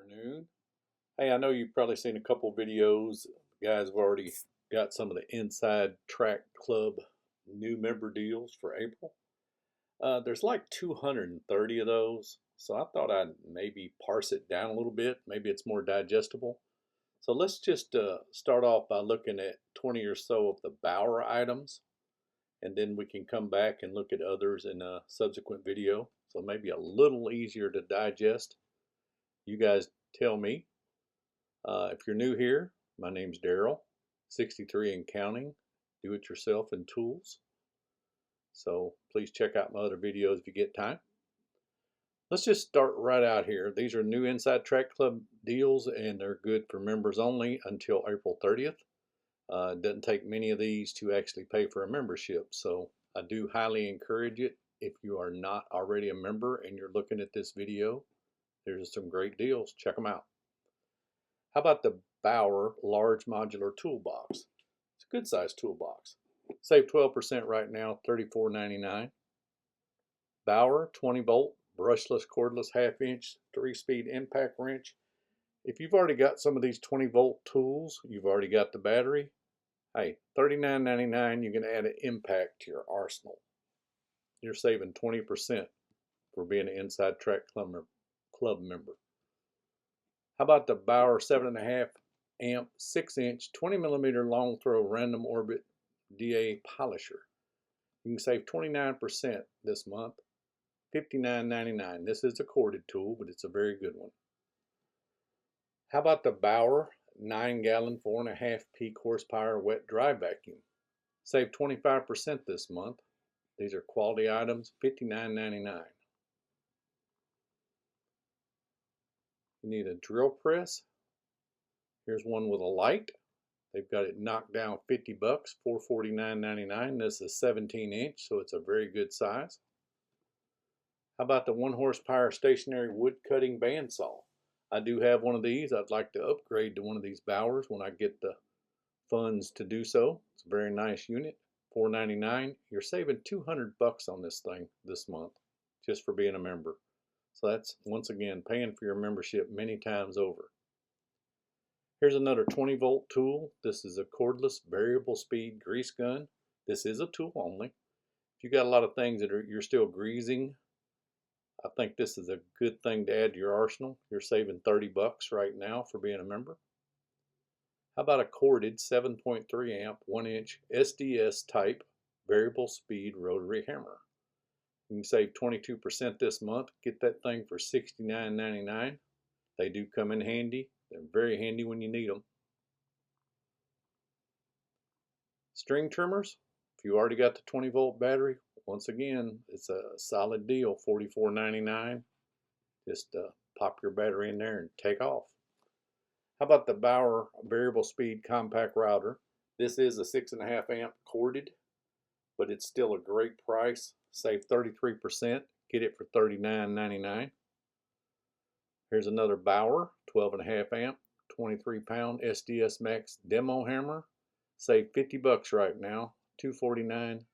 Afternoon. Hey, I know you've probably seen a couple videos. Guys have already got some of the Inside Track Club new member deals for April. There's like 230 of those, so I thought I'd maybe parse it down a little bit. Maybe it's more digestible. So let's just start off by looking at 20 or so of the Bauer items, and then we can come back and look at others in a subsequent video. So maybe a little easier to digest. You guys tell me. If you're new here, my name's Daryl, 63 and counting, do-it-yourself and tools. So please check out my other videos if you get time. Let's just start right out here. These are new Inside Track Club deals, and they're good for members only until April 30th. It doesn't take many of these to actually pay for a membership, so I do highly encourage it. If you are not already a member and you're looking at this video, there's some great deals. Check them out. How about the Bauer Large Modular Toolbox? It's a good sized toolbox. Save 12% right now, $34.99. Bauer 20 volt brushless cordless half-inch 3-speed impact wrench. If you've already got some of these 20 volt tools, you've already got the battery. Hey, $39.99, you can add an impact to your arsenal. You're saving 20% for being an Inside Track Club member. How about the Bauer 7.5 amp 6-inch 20 millimeter long throw random orbit DA polisher? You can save 29% this month, $59.99. This is a corded tool, but it's a very good one. How about the Bauer 9-gallon 4.5 peak horsepower wet dry vacuum? Save 25% this month. These are quality items, $59.99. You need a drill press. Here's one with a light. They've got it knocked down 50 bucks, $449.99. This is 17-inch, so it's a very good size. How about the 1 horsepower stationary wood cutting bandsaw? I do have one of these. I'd like to upgrade to one of these Bauers when I get the funds to do so. It's a very nice unit, $499. You're saving 200 bucks on this thing this month just for being a member. So that's, once again, paying for your membership many times over. Here's another 20 volt tool. This is a cordless variable speed grease gun. This is a tool only. If you got a lot of things that you're still greasing, I think this is a good thing to add to your arsenal. You're saving 30 bucks right now for being a member. How about a corded 7.3 amp 1-inch SDS type variable speed rotary hammer? You can save 22% this month. Get that thing for $69.99. They do come in handy. They're very handy when you need them. String trimmers. If you already got the 20 volt battery, once again, it's a solid deal, $44.99. Just pop your battery in there and take off. How about the Bauer variable speed compact router? This is a 6.5 amp corded, but it's still a great price. Save 33%. Get it for $39.99. Here's another Bauer 12.5 amp 23 pound SDS Max demo hammer. Save 50 bucks right now, $249.99.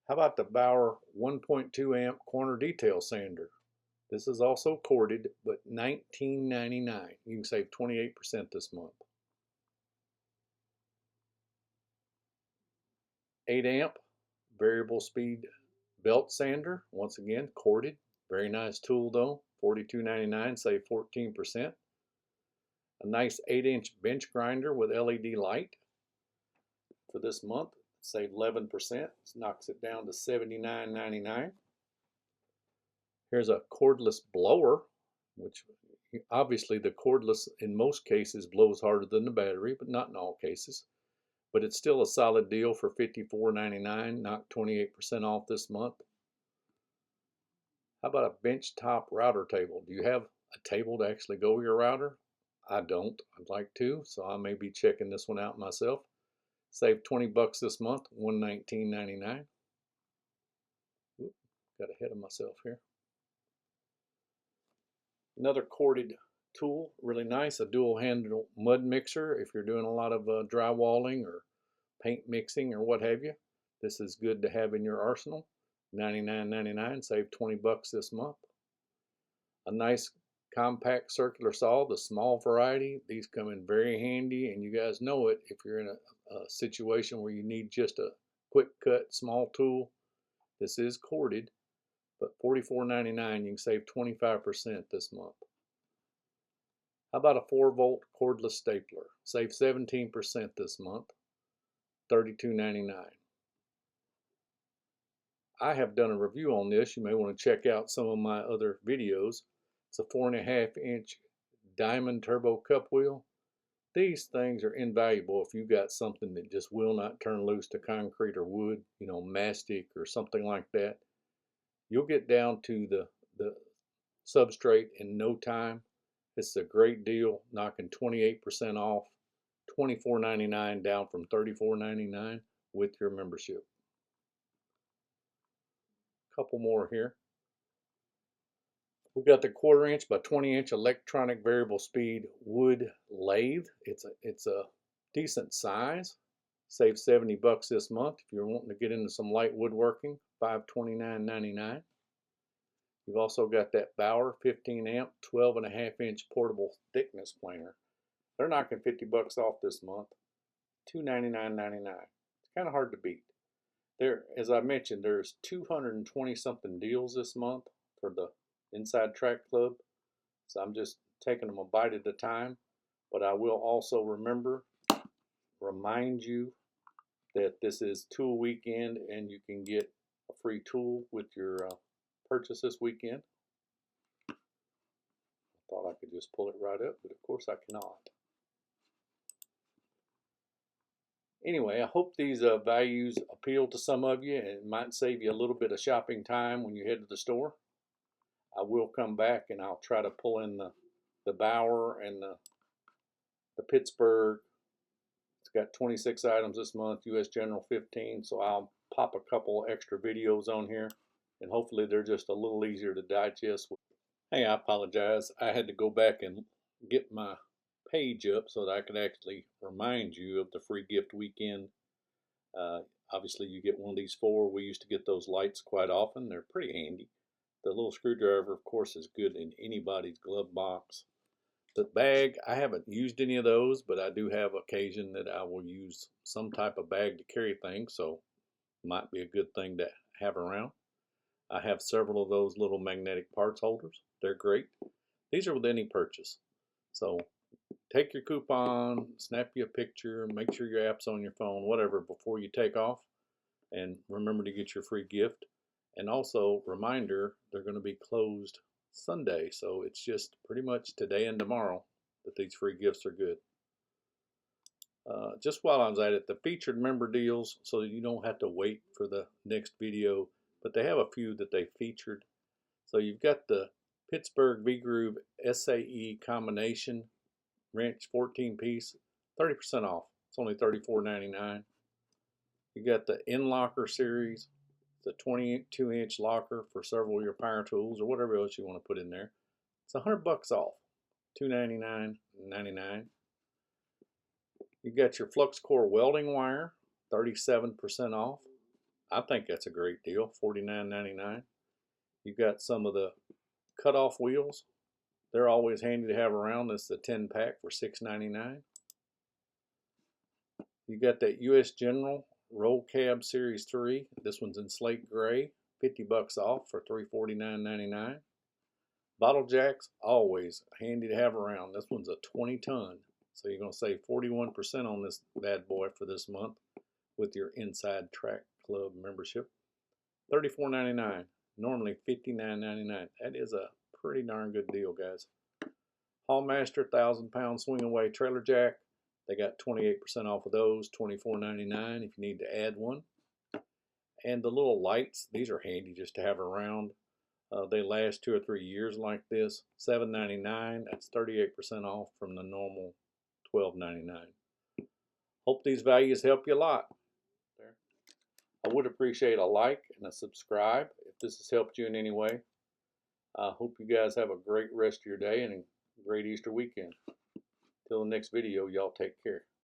How about the Bauer 1.2 amp corner detail sander? This is also corded, but $19.99. You can save 28% this month. 8 amp variable speed belt sander, once again corded. Very nice tool though, $42.99, save 14%. A nice 8-inch bench grinder with LED light for this month, save 11%. This knocks it down to $79.99. Here's a cordless blower, which obviously the cordless in most cases blows harder than the battery, but not in all cases. But it's still a solid deal for $54.99, knocked 28% off this month. How about a bench top router table? Do you have a table to actually go with your router? I don't. I'd like to, so I may be checking this one out myself. Save 20 bucks this month, $119.99. Got ahead of myself here. Another corded tool, really nice, a dual handle mud mixer if you're doing a lot of drywalling or paint mixing or what have you. This is good to have in your arsenal. $99.99, save 20 bucks this month. A nice compact circular saw, the small variety. These come in very handy, and you guys know it if you're in a situation where you need just a quick cut small tool. This is corded, but $44.99, you can save 25% this month. How about a 4-volt cordless stapler? Save 17% this month, $32.99. I have done a review on this. You may want to check out some of my other videos. It's a 4.5-inch diamond turbo cup wheel. These things are invaluable if you've got something that just will not turn loose to concrete or wood, you know, mastic or something like that. You'll get down to the substrate in no time. It's a great deal, knocking 28% off, $24.99 down from $34.99 with your membership. Couple more here. We've got the 1/4 inch by 20 inch electronic variable speed wood lathe. It's a decent size. Save $70 this month if you're wanting to get into some light woodworking, $529.99. You've also got that Bauer 15 amp 12.5 inch portable thickness planer. They're knocking $50 off this month, $299.99. It's kind of hard to beat. There, as I mentioned, there's 220 something deals this month for the Inside Track Club, so I'm just taking them a bite at a time. But I will also remind you that this is tool weekend, and you can get a free tool with your purchase this weekend. I thought I could just pull it right up, but of course I cannot. Anyway, I hope these values appeal to some of you, and it might save you a little bit of shopping time when you head to the store. I will come back and I'll try to pull in the Bauer and the Pittsburgh. It's got 26 items this month, US General 15, so I'll pop a couple extra videos on here, and hopefully they're just a little easier to digest. Hey, I apologize. I had to go back and get my page up so that I could actually remind you of the free gift weekend. Obviously, you get one of these 4. We used to get those lights quite often. They're pretty handy. The little screwdriver, of course, is good in anybody's glove box. The bag, I haven't used any of those, but I do have occasion that I will use some type of bag to carry things, so it might be a good thing to have around. I have several of those little magnetic parts holders. They're great. These are with any purchase. So take your coupon, snap you a picture, make sure your app's on your phone, whatever, before you take off, and remember to get your free gift. And also, reminder, they're going to be closed Sunday, so it's just pretty much today and tomorrow that these free gifts are good. Just while I was at it, the featured member deals, so that you don't have to wait for the next video, but they have a few that they featured. So you've got the Pittsburgh V-Groove SAE combination wrench 14-piece, 30% off. It's only $34.99. You got the N-Locker series. It's a 22-inch locker for several of your power tools or whatever else you want to put in there. It's $100 off, $299.99. You got your flux core welding wire, 37% off. I think that's a great deal, $49.99. You got some of the cutoff wheels. They're always handy to have around. This is a 10-pack for $6.99. You got that US General Roll Cab Series 3. This one's in slate gray, $50 off for $349.99. Bottle jacks, always handy to have around. This one's a 20-ton, so you're going to save 41% on this bad boy for this month with your Inside Track Club membership. $34.99, normally $59.99. That is a pretty darn good deal, guys. Hallmaster 1,000-pound swing away trailer jack. They got 28% off of those, $24.99 if you need to add one. And the little lights, these are handy just to have around. They last 2 or 3 years like this. $7.99, that's 38% off from the normal $12.99. Hope these values help you a lot. I would appreciate a like and a subscribe if this has helped you in any way. I hope you guys have a great rest of your day and a great Easter weekend. Till the next video, y'all take care.